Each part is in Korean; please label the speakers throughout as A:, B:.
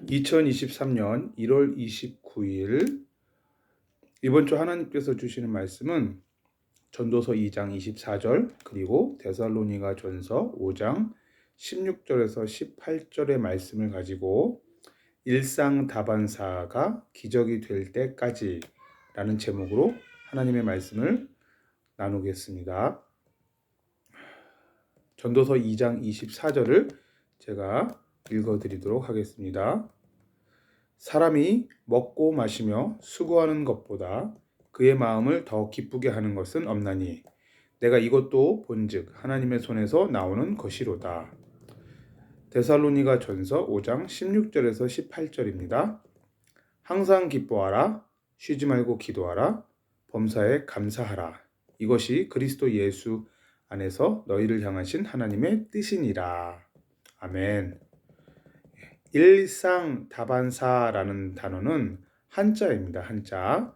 A: 2023년 1월 29일 이번 주 하나님께서 주시는 말씀은 전도서 2장 24절 그리고 데살로니가 전서 5장 16절에서 18절의 말씀을 가지고 일상다반사가 기적이 될 때까지 라는 제목으로 하나님의 말씀을 나누겠습니다. 전도서 2장 24절을 제가 읽어드리도록 하겠습니다. 사람이 먹고 마시며 수고하는 것보다 그의 마음을 더 기쁘게 하는 것은 없나니 내가 이것도 본즉 하나님의 손에서 나오는 것이로다. 데살로니가 전서 5장 16절에서 18절입니다. 항상 기뻐하라, 쉬지 말고 기도하라, 범사에 감사하라. 이것이 그리스도 예수 안에서 너희를 향하신 하나님의 뜻이니라. 아멘. 일상다반사라는 단어는 한자입니다. 한자.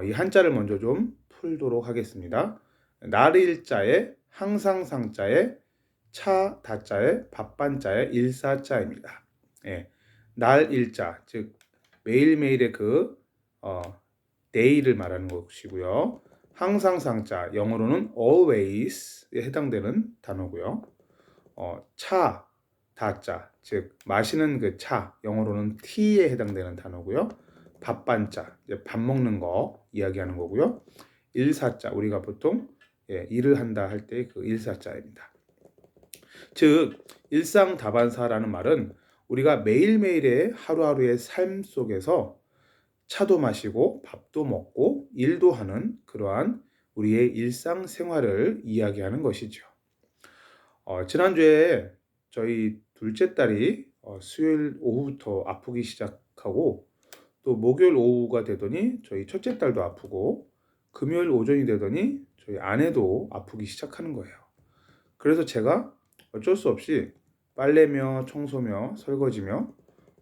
A: 이 한자를 먼저 좀 풀도록 하겠습니다. 날일자에 항상상자에 차 다자에 밥반자에 일사자입니다. 예, 날일자 즉 매일매일의 day를 말하는 것이고요. 항상상자 영어로는 always에 해당되는 단어고요. 차 다자 즉 마시는 그 차 영어로는 tea에 해당되는 단어고요. 밥반자 이제 밥 먹는 거 이야기하는 거고요. 일사자 우리가 보통 일을 한다 할 때 그 일사자입니다. 즉 일상다반사라는 말은 우리가 매일매일의 하루하루의 삶 속에서 차도 마시고 밥도 먹고 일도 하는 그러한 우리의 일상생활을 이야기하는 것이죠. 지난주에 저희 둘째 딸이 수요일 오후부터 아프기 시작하고 또 목요일 오후가 되더니 저희 첫째 딸도 아프고 금요일 오전이 되더니 저희 아내도 아프기 시작하는 거예요. 그래서 제가 어쩔 수 없이 빨래며 청소며 설거지며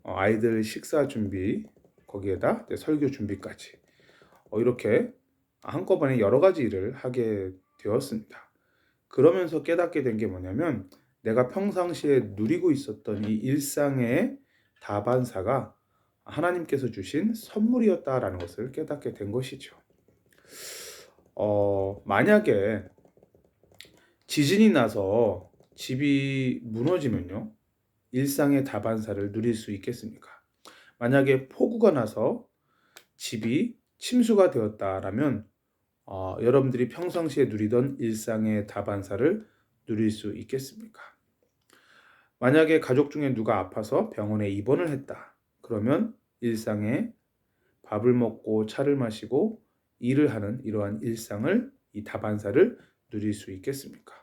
A: 아이들 식사 준비 거기에다 설교 준비까지 이렇게 한꺼번에 여러 가지 일을 하게 되었습니다. 그러면서 깨닫게 된 게 뭐냐면 내가 평상시에 누리고 있었던 이 일상의 다반사가 하나님께서 주신 선물이었다라는 것을 깨닫게 된 것이죠. 만약에 지진이 나서 집이 무너지면요, 일상의 다반사를 누릴 수 있겠습니까? 만약에 폭우가 나서 집이 침수가 되었다라면 여러분들이 평상시에 누리던 일상의 다반사를 누릴 수 있겠습니까? 만약에 가족 중에 누가 아파서 병원에 입원을 했다. 그러면 일상에 밥을 먹고 차를 마시고 일을 하는 이러한 일상을 이 다반사를 누릴 수 있겠습니까?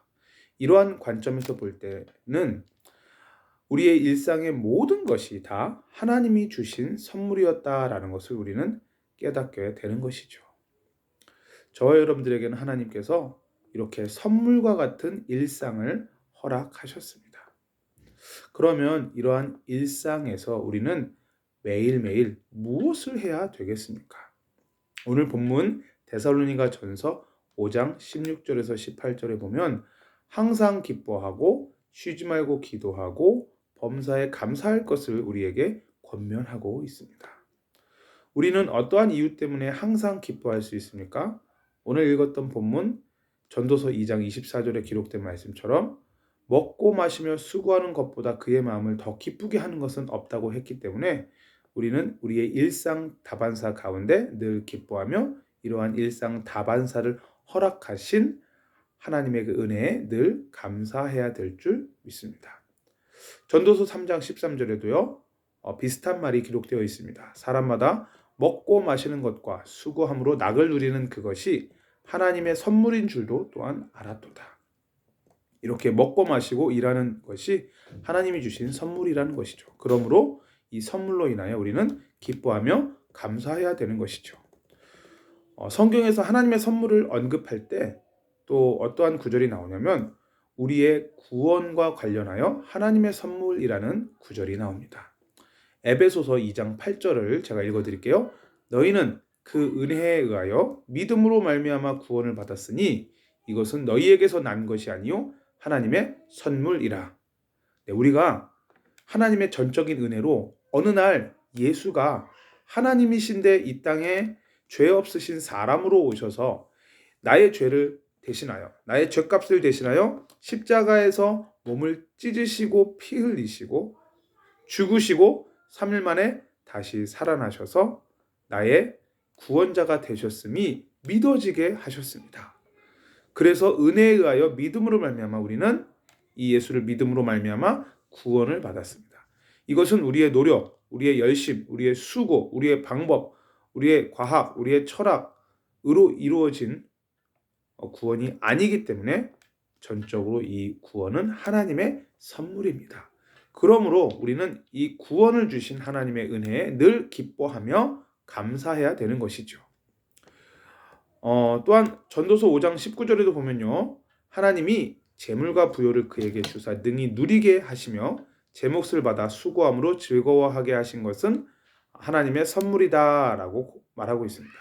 A: 이러한 관점에서 볼 때는 우리의 일상의 모든 것이 다 하나님이 주신 선물이었다라는 것을 우리는 깨닫게 되는 것이죠. 저와 여러분들에게는 하나님께서 이렇게 선물과 같은 일상을 허락하셨습니다. 그러면 이러한 일상에서 우리는 매일매일 무엇을 해야 되겠습니까? 오늘 본문 데살로니가 전서 5장 16절에서 18절에 보면 항상 기뻐하고 쉬지 말고 기도하고 범사에 감사할 것을 우리에게 권면하고 있습니다. 우리는 어떠한 이유 때문에 항상 기뻐할 수 있습니까? 오늘 읽었던 본문 전도서 2장 24절에 기록된 말씀처럼 먹고 마시며 수고하는 것보다 그의 마음을 더 기쁘게 하는 것은 없다고 했기 때문에 우리는 우리의 일상 다반사 가운데 늘 기뻐하며 이러한 일상 다반사를 허락하신 하나님의 그 은혜에 늘 감사해야 될 줄 믿습니다. 전도서 3장 13절에도요. 비슷한 말이 기록되어 있습니다. 사람마다 먹고 마시는 것과 수고함으로 낙을 누리는 그것이 하나님의 선물인 줄도 또한 알았도다. 이렇게 먹고 마시고 일하는 것이 하나님이 주신 선물이라는 것이죠. 그러므로 이 선물로 인하여 우리는 기뻐하며 감사해야 되는 것이죠. 성경에서 하나님의 선물을 언급할 때 또 어떠한 구절이 나오냐면 우리의 구원과 관련하여 하나님의 선물이라는 구절이 나옵니다. 에베소서 2장 8절을 제가 읽어드릴게요. 너희는 그 은혜에 의하여 믿음으로 말미암아 구원을 받았으니 이것은 너희에게서 난 것이 아니요 하나님의 선물이라. 우리가 하나님의 전적인 은혜로 어느 날 예수가 하나님이신데 이 땅에 죄 없으신 사람으로 오셔서 나의 죄를 대신하여, 나의 죄값을 대신하여 십자가에서 몸을 찢으시고 피 흘리시고 죽으시고 3일 만에 다시 살아나셔서 나의 구원자가 되셨음이 믿어지게 하셨습니다. 그래서 은혜에 의하여 믿음으로 말미암아 우리는 이 예수를 믿음으로 말미암아 구원을 받았습니다. 이것은 우리의 노력, 우리의 열심, 우리의 수고, 우리의 방법, 우리의 과학, 우리의 철학으로 이루어진 구원이 아니기 때문에 전적으로 이 구원은 하나님의 선물입니다. 그러므로 우리는 이 구원을 주신 하나님의 은혜에 늘 기뻐하며 감사해야 되는 것이죠. 또한 전도서 5장 19절에도 보면요. 하나님이 재물과 부요를 그에게 주사 능히 누리게 하시며 제 몫을 받아 수고함으로 즐거워하게 하신 것은 하나님의 선물이다 라고 말하고 있습니다.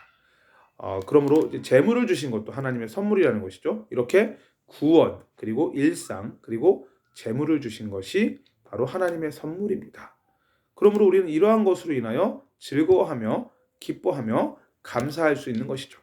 A: 그러므로 재물을 주신 것도 하나님의 선물이라는 것이죠. 이렇게 구원, 그리고 일상, 그리고 재물을 주신 것이 바로 하나님의 선물입니다. 그러므로 우리는 이러한 것으로 인하여 즐거워하며 기뻐하며 감사할 수 있는 것이죠.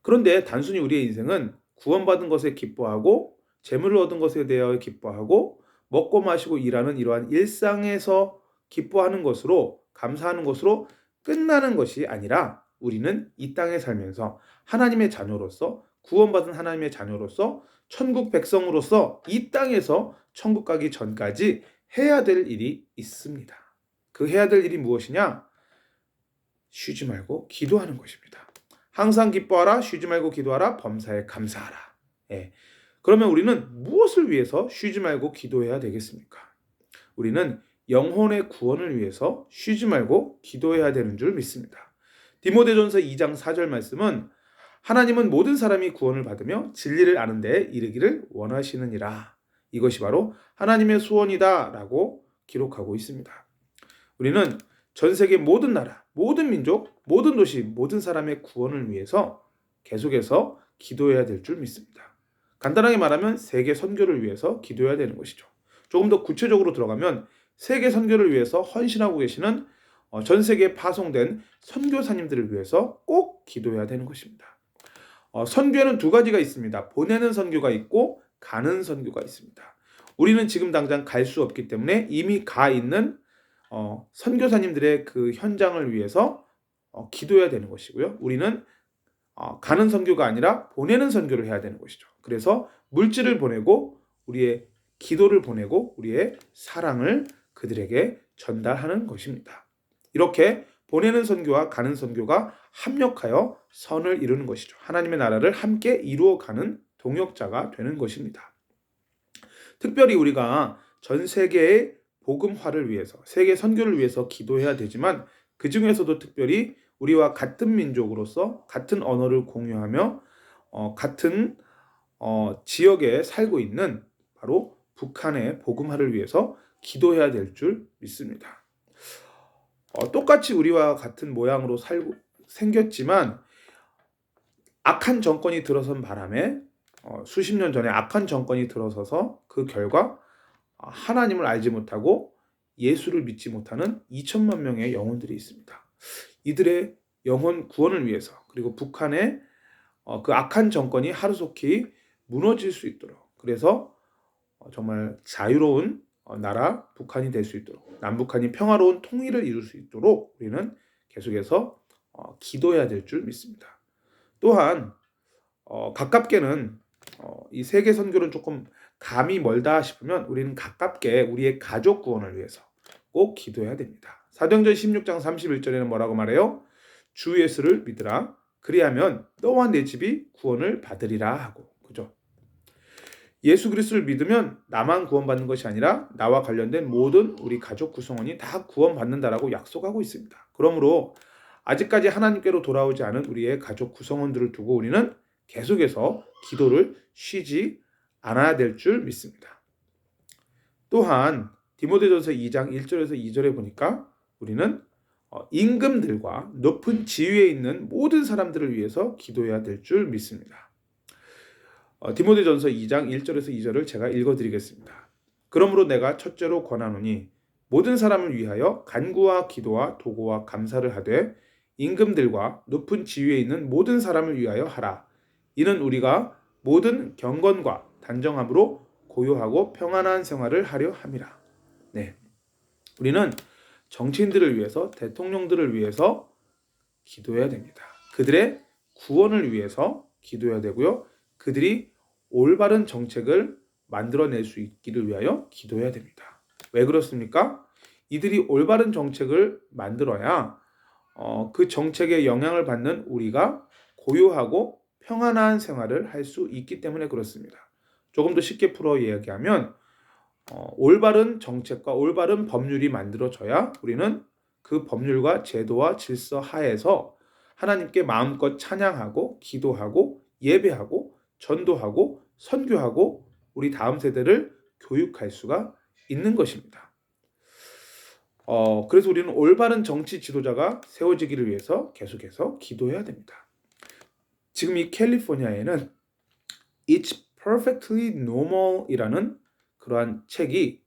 A: 그런데 단순히 우리의 인생은 구원받은 것에 기뻐하고 재물을 얻은 것에 대하여 기뻐하고 먹고 마시고 일하는 이러한 일상에서 기뻐하는 것으로 감사하는 것으로 끝나는 것이 아니라 우리는 이 땅에 살면서 하나님의 자녀로서 구원받은 하나님의 자녀로서 천국 백성으로서 이 땅에서 천국 가기 전까지 해야 될 일이 있습니다. 그 해야 될 일이 무엇이냐? 쉬지 말고 기도하는 것입니다. 항상 기뻐하라, 쉬지 말고 기도하라, 범사에 감사하라. 예. 그러면 우리는 무엇을 위해서 쉬지 말고 기도해야 되겠습니까? 우리는 영혼의 구원을 위해서 쉬지 말고 기도해야 되는 줄 믿습니다. 디모데전서 2장 4절 말씀은 하나님은 모든 사람이 구원을 받으며 진리를 아는 데에 이르기를 원하시느니라. 이것이 바로 하나님의 소원이다 라고 기록하고 있습니다. 우리는 전 세계 모든 나라, 모든 민족, 모든 도시, 모든 사람의 구원을 위해서 계속해서 기도해야 될 줄 믿습니다. 간단하게 말하면 세계 선교를 위해서 기도해야 되는 것이죠. 조금 더 구체적으로 들어가면 세계 선교를 위해서 헌신하고 계시는 전 세계에 파송된 선교사님들을 위해서 꼭 기도해야 되는 것입니다. 선교에는 두 가지가 있습니다. 보내는 선교가 있고 가는 선교가 있습니다. 우리는 지금 당장 갈 수 없기 때문에 이미 가 있는 선교사님들의 그 현장을 위해서 기도해야 되는 것이고요. 우리는 가는 선교가 아니라 보내는 선교를 해야 되는 것이죠. 그래서 물질을 보내고 우리의 기도를 보내고 우리의 사랑을 그들에게 전달하는 것입니다. 이렇게 보내는 선교와 가는 선교가 합력하여 선을 이루는 것이죠. 하나님의 나라를 함께 이루어가는 동역자가 되는 것입니다. 특별히 우리가 전 세계의 복음화를 위해서, 세계 선교를 위해서 기도해야 되지만 그 중에서도 특별히 우리와 같은 민족으로서 같은 언어를 공유하며 같은 지역에 살고 있는 바로 북한의 복음화를 위해서 기도해야 될 줄 믿습니다. 똑같이 우리와 같은 모양으로 생겼지만 악한 정권이 들어선 바람에 수십 년 전에 악한 정권이 들어서서 그 결과 하나님을 알지 못하고 예수를 믿지 못하는 2천만 명의 영혼들이 있습니다. 이들의 영혼 구원을 위해서 그리고 북한의 그 악한 정권이 하루속히 무너질 수 있도록 그래서 정말 자유로운 나라 북한이 될 수 있도록 남북한이 평화로운 통일을 이룰 수 있도록 우리는 계속해서 기도해야 될 줄 믿습니다. 또한 가깝게는 이 세계 선교는 조금 감이 멀다 싶으면 우리는 가깝게 우리의 가족 구원을 위해서 꼭 기도해야 됩니다. 사도행전 16장 31절에는 뭐라고 말해요? 주 예수를 믿으라. 그리하면 너와 내 집이 구원을 받으리라 하고. 그죠? 예수 그리스도를 믿으면 나만 구원받는 것이 아니라 나와 관련된 모든 우리 가족 구성원이 다 구원받는다라고 약속하고 있습니다. 그러므로 아직까지 하나님께로 돌아오지 않은 우리의 가족 구성원들을 두고 우리는 계속해서 기도를 쉬지 않아야 될 줄 믿습니다. 또한 디모데전서 2장 1절에서 2절에 보니까 우리는 임금들과 높은 지위에 있는 모든 사람들을 위해서 기도해야 될 줄 믿습니다. 디모데전서 2장 1절에서 2절을 제가 읽어드리겠습니다. 그러므로 내가 첫째로 권하노니 모든 사람을 위하여 간구와 기도와 도구와 감사를 하되 임금들과 높은 지위에 있는 모든 사람을 위하여 하라. 이는 우리가 모든 경건과 단정함으로 고요하고 평안한 생활을 하려 함이라. 네, 우리는 정치인들을 위해서, 대통령들을 위해서 기도해야 됩니다. 그들의 구원을 위해서 기도해야 되고요. 그들이 올바른 정책을 만들어낼 수 있기를 위하여 기도해야 됩니다. 왜 그렇습니까? 이들이 올바른 정책을 만들어야 그 정책의 영향을 받는 우리가 고요하고 평안한 생활을 할 수 있기 때문에 그렇습니다. 조금 더 쉽게 풀어 이야기하면 올바른 정책과 올바른 법률이 만들어져야 우리는 그 법률과 제도와 질서 하에서 하나님께 마음껏 찬양하고 기도하고 예배하고 전도하고 선교하고 우리 다음 세대를 교육할 수가 있는 것입니다. 그래서 우리는 올바른 정치 지도자가 세워지기를 위해서 계속해서 기도해야 됩니다. 지금 이 캘리포니아에는 It's Perfectly Normal이라는 그러한 책이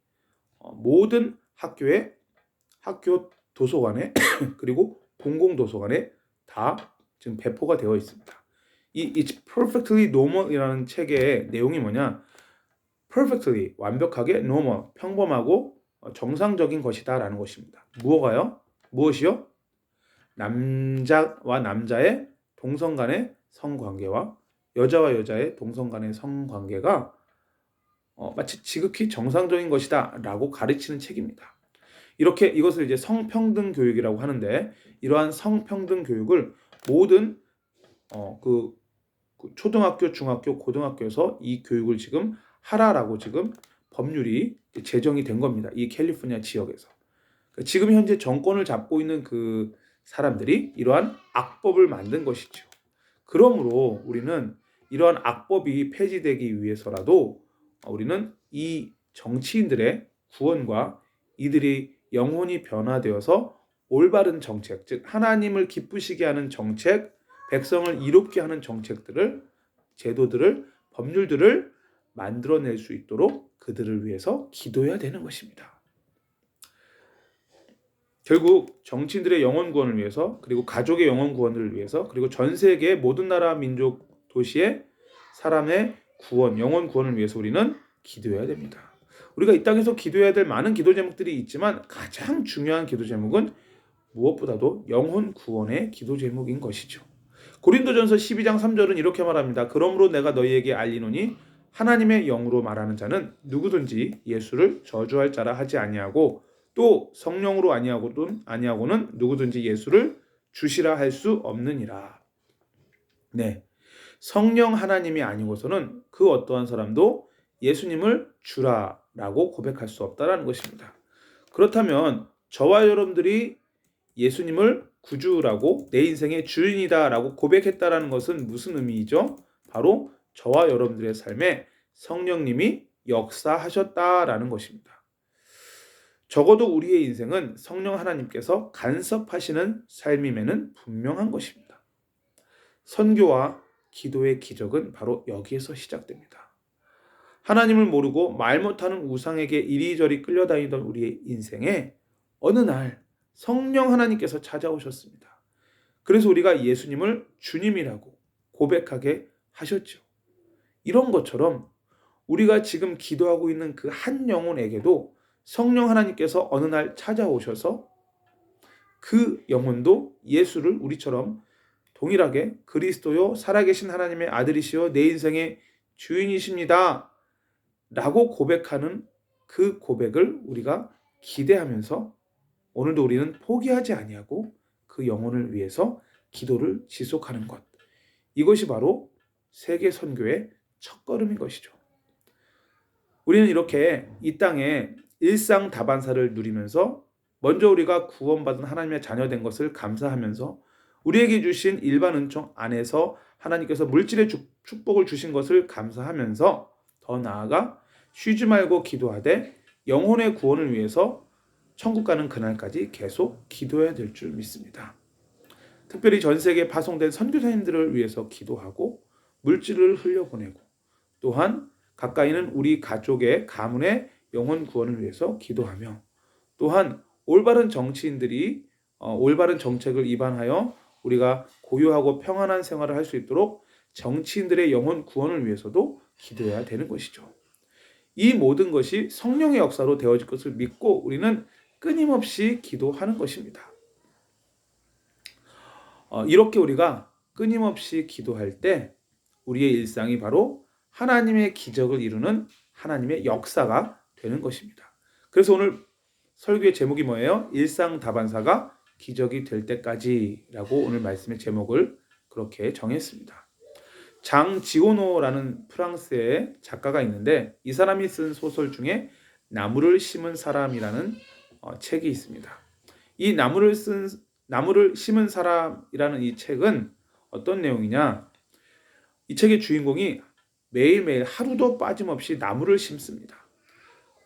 A: 모든 학교 도서관에 그리고 공공도서관에 다 지금 배포가 되어 있습니다. 이 It's Perfectly Normal이라는 책의 내용이 뭐냐? Perfectly, 완벽하게 normal, 평범하고 정상적인 것이다라는 것입니다. 무엇이요? 남자와 남자의 동성 간의 성관계와 여자와 여자의 동성 간의 성관계가 마치 지극히 정상적인 것이다 라고 가르치는 책입니다. 이렇게 이것을 이제 성평등 교육이라고 하는데, 이러한 성평등 교육을 모든 그 초등학교, 중학교, 고등학교에서 이 교육을 지금 하라라고 지금 법률이 제정이 된 겁니다. 이 캘리포니아 지역에서. 지금 현재 정권을 잡고 있는 그 사람들이 이러한 악법을 만든 것이죠. 그러므로 우리는 이러한 악법이 폐지되기 위해서라도 우리는 이 정치인들의 구원과 이들이 영혼이 변화되어서 올바른 정책, 즉 하나님을 기쁘시게 하는 정책, 백성을 이롭게 하는 정책들을, 제도들을, 법률들을 만들어낼 수 있도록 그들을 위해서 기도해야 되는 것입니다. 결국 정치인들의 영혼 구원을 위해서, 그리고 가족의 영혼 구원을 위해서, 그리고 전 세계의 모든 나라, 민족, 도시의 사람의 구원, 영혼 구원을 위해서 우리는 기도해야 됩니다. 우리가 이 땅에서 기도해야 될 많은 기도 제목들이 있지만 가장 중요한 기도 제목은 무엇보다도 영혼 구원의 기도 제목인 것이죠. 고린도전서 12장 3절은 이렇게 말합니다. 그러므로 내가 너희에게 알리노니 하나님의 영으로 말하는 자는 누구든지 예수를 저주할 자라 하지 아니하고 또 성령으로 아니하고는 누구든지 예수를 주시라 할 수 없느니라. 네, 성령 하나님이 아니고서는 그 어떠한 사람도 예수님을 주라라고 고백할 수 없다라는 것입니다. 그렇다면 저와 여러분들이 예수님을 구주라고, 내 인생의 주인이다라고 고백했다라는 것은 무슨 의미이죠? 바로 저와 여러분들의 삶에 성령님이 역사하셨다라는 것입니다. 적어도 우리의 인생은 성령 하나님께서 간섭하시는 삶임에는 분명한 것입니다. 선교와 기도의 기적은 바로 여기에서 시작됩니다. 하나님을 모르고 말 못하는 우상에게 이리저리 끌려다니던 우리의 인생에 어느 날 성령 하나님께서 찾아오셨습니다. 그래서 우리가 예수님을 주님이라고 고백하게 하셨죠. 이런 것처럼 우리가 지금 기도하고 있는 그 한 영혼에게도 성령 하나님께서 어느 날 찾아오셔서 그 영혼도 예수를 우리처럼 동일하게 그리스도요 살아계신 하나님의 아들이시여 내 인생의 주인이십니다 라고 고백하는 그 고백을 우리가 기대하면서 오늘도 우리는 포기하지 아니하고 그 영혼을 위해서 기도를 지속하는 것, 이것이 바로 세계 선교의 첫걸음인 것이죠. 우리는 이렇게 이 땅에 일상 다반사를 누리면서 먼저 우리가 구원받은 하나님의 자녀된 것을 감사하면서 우리에게 주신 일반 은총 안에서 하나님께서 물질의 축복을 주신 것을 감사하면서 더 나아가 쉬지 말고 기도하되 영혼의 구원을 위해서 천국 가는 그날까지 계속 기도해야 될 줄 믿습니다. 특별히 전 세계에 파송된 선교사님들을 위해서 기도하고 물질을 흘려보내고 또한 가까이는 우리 가족의 가문의 영혼 구원을 위해서 기도하며 또한 올바른 정치인들이 올바른 정책을 입안하여 우리가 고요하고 평안한 생활을 할 수 있도록 정치인들의 영혼 구원을 위해서도 기도해야 되는 것이죠. 이 모든 것이 성령의 역사로 되어질 것을 믿고 우리는 끊임없이 기도하는 것입니다. 이렇게 우리가 끊임없이 기도할 때 우리의 일상이 바로 하나님의 기적을 이루는 하나님의 역사가 되는 것입니다. 그래서 오늘 설교의 제목이 뭐예요? 일상 다반사가 기적이 될 때까지라고 오늘 말씀의 제목을 그렇게 정했습니다. 장지오노라는 프랑스의 작가가 있는데 이 사람이 쓴 소설 중에 나무를 심은 사람이라는 책이 있습니다. 이 나무를 심은 사람이라는 이 책은 어떤 내용이냐? 이 책의 주인공이 매일매일 하루도 빠짐없이 나무를 심습니다.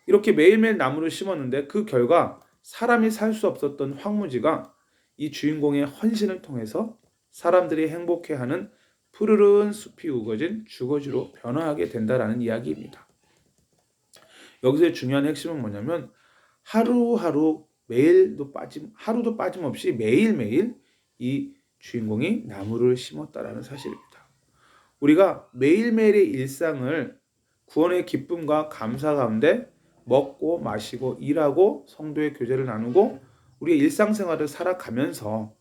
A: 이렇게 매일매일 나무를 심었는데 그 결과 사람이 살 수 없었던 황무지가 이 주인공의 헌신을 통해서 사람들이 행복해하는 푸르른 숲이 우거진 주거지로 변화하게 된다라는 이야기입니다. 여기서의 중요한 핵심은 뭐냐면 하루도 빠짐없이 매일매일 이 주인공이 나무를 심었다라는 사실입니다. 우리가 매일매일의 일상을 구원의 기쁨과 감사 가운데 먹고 마시고 일하고 성도의 교제를 나누고 우리의 일상생활을 살아가면서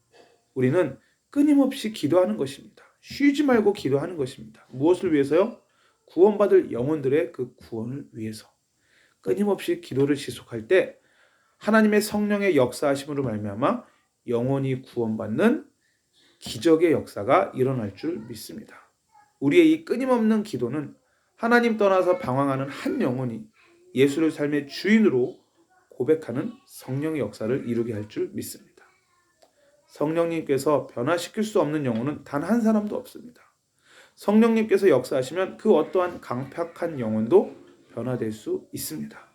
A: 우리는 끊임없이 기도하는 것입니다. 쉬지 말고 기도하는 것입니다. 무엇을 위해서요? 구원받을 영혼들의 그 구원을 위해서. 끊임없이 기도를 지속할 때 하나님의 성령의 역사하심으로 말미암아 영혼이 구원받는 기적의 역사가 일어날 줄 믿습니다. 우리의 이 끊임없는 기도는 하나님 떠나서 방황하는 한 영혼이 예수를 삶의 주인으로 고백하는 성령의 역사를 이루게 할 줄 믿습니다. 성령님께서 변화시킬 수 없는 영혼은 단 한 사람도 없습니다. 성령님께서 역사하시면 그 어떠한 강팍한 영혼도 변화될 수 있습니다.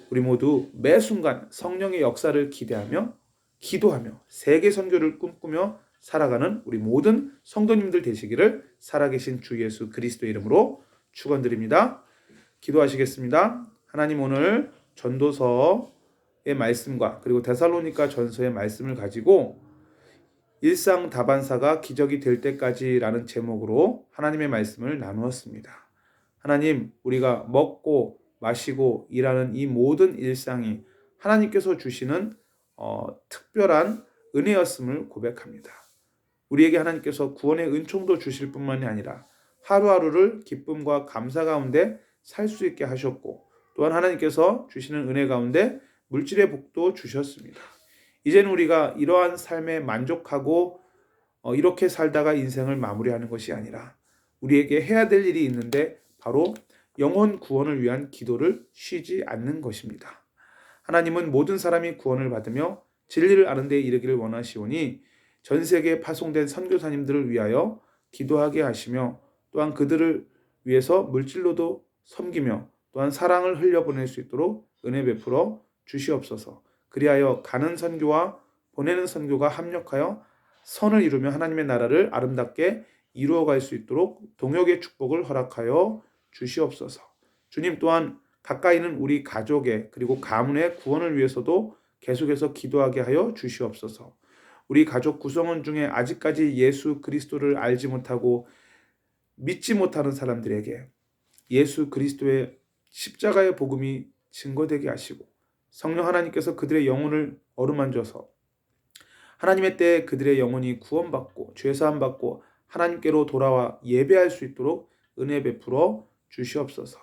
A: 우리 모두 매 순간 성령의 역사를 기대하며 기도하며 세계 선교를 꿈꾸며 살아가는 우리 모든 성도님들 되시기를 살아계신 주 예수 그리스도의 이름으로 축원드립니다. 기도하시겠습니다. 하나님, 오늘 전도서의 말씀과 그리고 데살로니가 전서의 말씀을 가지고 일상 다반사가 기적이 될 때까지라는 제목으로 하나님의 말씀을 나누었습니다. 하나님, 우리가 먹고 마시고 일하는 이 모든 일상이 하나님께서 주시는 특별한 은혜였음을 고백합니다. 우리에게 하나님께서 구원의 은총도 주실 뿐만이 아니라 하루하루를 기쁨과 감사 가운데 살 수 있게 하셨고, 또한 하나님께서 주시는 은혜 가운데 물질의 복도 주셨습니다. 이제는 우리가 이러한 삶에 만족하고 이렇게 살다가 인생을 마무리하는 것이 아니라 우리에게 해야 될 일이 있는데 바로 영혼 구원을 위한 기도를 쉬지 않는 것입니다. 하나님은 모든 사람이 구원을 받으며 진리를 아는 데 이르기를 원하시오니 전 세계에 파송된 선교사님들을 위하여 기도하게 하시며 또한 그들을 위해서 물질로도 섬기며 또한 사랑을 흘려보낼 수 있도록 은혜 베풀어 주시옵소서. 그리하여 가는 선교와 보내는 선교가 합력하여 선을 이루며 하나님의 나라를 아름답게 이루어갈 수 있도록 동역의 축복을 허락하여 주시옵소서. 주님, 또한 가까이 있는 우리 가족의 그리고 가문의 구원을 위해서도 계속해서 기도하게 하여 주시옵소서. 우리 가족 구성원 중에 아직까지 예수 그리스도를 알지 못하고 믿지 못하는 사람들에게 예수 그리스도의 십자가의 복음이 증거되게 하시고 성령 하나님께서 그들의 영혼을 어루만져서 하나님의 때에 그들의 영혼이 구원받고 죄사함 받고 하나님께로 돌아와 예배할 수 있도록 은혜 베풀어 주시옵소서.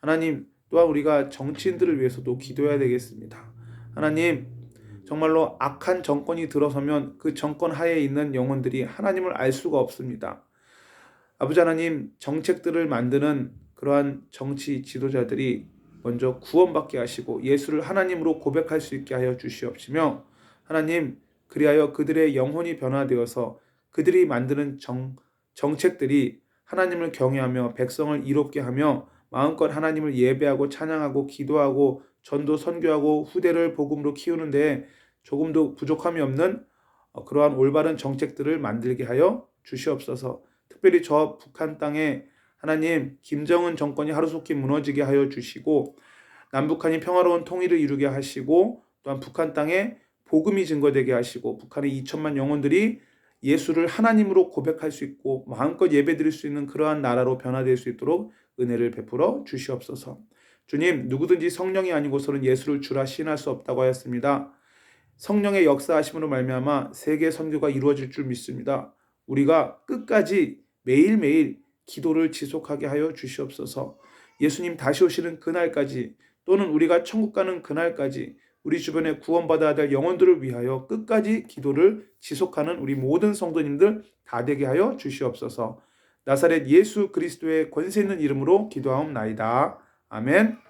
A: 하나님, 또한 우리가 정치인들을 위해서도 기도해야 되겠습니다. 하나님, 정말로 악한 정권이 들어서면 그 정권 하에 있는 영혼들이 하나님을 알 수가 없습니다. 아버지 하나님, 정책들을 만드는 그러한 정치 지도자들이 먼저 구원받게 하시고 예수를 하나님으로 고백할 수 있게 하여 주시옵시며, 하나님, 그리하여 그들의 영혼이 변화되어서 그들이 만드는 정책들이 하나님을 경외하며 백성을 이롭게 하며 마음껏 하나님을 예배하고 찬양하고 기도하고 전도 선교하고 후대를 복음으로 키우는데 조금도 부족함이 없는 그러한 올바른 정책들을 만들게 하여 주시옵소서. 특별히 저 북한 땅에 하나님, 김정은 정권이 하루속히 무너지게 하여 주시고 남북한이 평화로운 통일을 이루게 하시고 또한 북한 땅에 복음이 증거되게 하시고 북한의 2천만 영혼들이 예수를 하나님으로 고백할 수 있고 마음껏 예배드릴 수 있는 그러한 나라로 변화될 수 있도록 은혜를 베풀어 주시옵소서. 주님, 누구든지 성령이 아니고서는 예수를 주라 시인할 수 없다고 하였습니다. 성령의 역사하심으로 말미암아 세계 선교가 이루어질 줄 믿습니다. 우리가 끝까지 매일매일 기도를 지속하게 하여 주시옵소서. 예수님 다시 오시는 그날까지 또는 우리가 천국 가는 그날까지 우리 주변에 구원받아야 될 영혼들을 위하여 끝까지 기도를 지속하는 우리 모든 성도님들 다 되게 하여 주시옵소서. 나사렛 예수 그리스도의 권세 있는 이름으로 기도하옵나이다. 아멘.